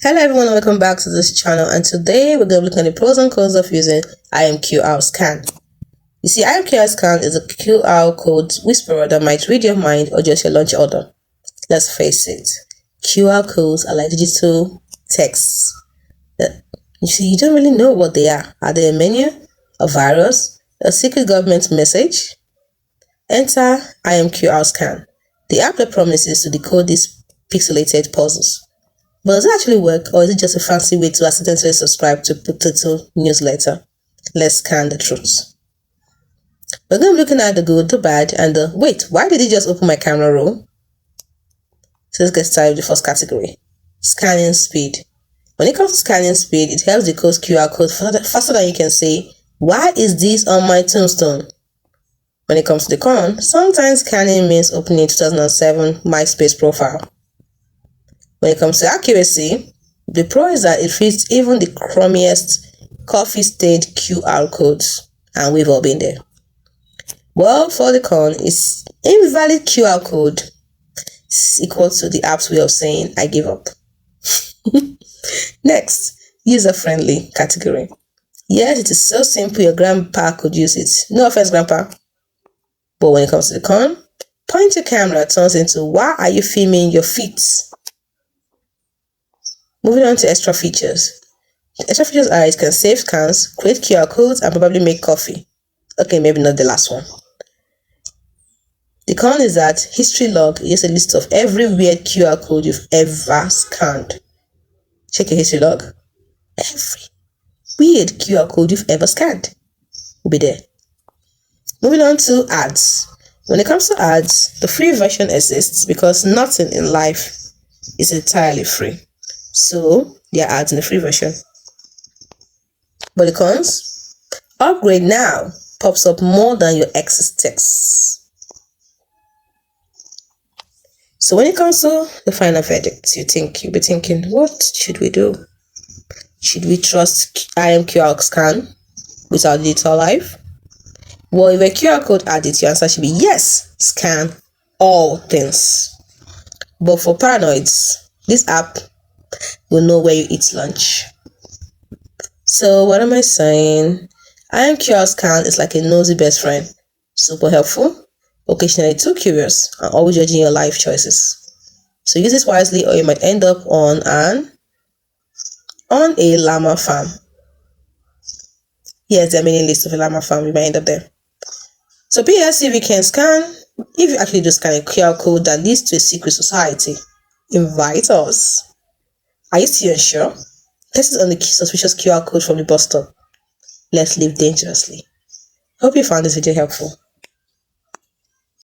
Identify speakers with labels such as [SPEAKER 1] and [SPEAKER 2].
[SPEAKER 1] Hello everyone, welcome back to this channel, and today we're going to look at the pros and cons of using IMQRScan. You see, IMQRScan is a QR code whisperer that might read your mind or just your launch order. Let's face it, QR codes are like digital texts. You see, you don't really know what they are. Are they a menu, a virus, a secret government message? Enter IMQRScan, the app that promises to decode these pixelated puzzles. But does it actually work, or is it just a fancy way to accidentally subscribe to Potato newsletter? Let's scan the truth. We're going to be looking at the good, the bad, and the wait, why did it just open my camera roll? So let's get started with the first category. Scanning speed. When it comes to scanning speed, it helps decode QR code faster than you can say, why is this on my tombstone? When it comes to the con, sometimes scanning means opening 2007 MySpace profile. When it comes to accuracy, the pro is that it fits even the crummiest coffee-stained QR codes, and we've all been there. Well, for the con, it's invalid QR code is equal to the app's way of saying, I give up. Next, user-friendly category. Yes, it is so simple your grandpa could use it. No offense, grandpa. But when it comes to the con, point your camera turns into, why are you filming your feet? Moving on to extra features. The extra features are it can save scans, create QR codes, and probably make coffee. Okay, maybe not the last one. The con is that history log is a list of every weird QR code you've ever scanned. Check your history log. Every weird QR code you've ever scanned will be there. Moving on to ads. When it comes to ads, the free version exists because nothing in life is entirely free. So, there are ads in the free version. But the cons? Upgrade now pops up more than your ex's text. So when it comes to the final verdict, you'll be thinking, what should we do? Should we trust IMQRScan with our digital life? Well, if a QR code added, your answer should be yes, scan all things. But for paranoids, this app will know where you eat lunch. So what am I saying? IMQRScan is like a nosy best friend. Super helpful, occasionally too curious, and always judging your life choices. So use this wisely or you might end up on a llama farm. Yes, there are many lists of a llama farm, you might end up there. So PS, if you can scan, if you actually do scan a QR code that leads to a secret society, invite us. Are you still unsure? Test it on the suspicious QR code from the bus stop. Let's live dangerously. Hope you found this video helpful.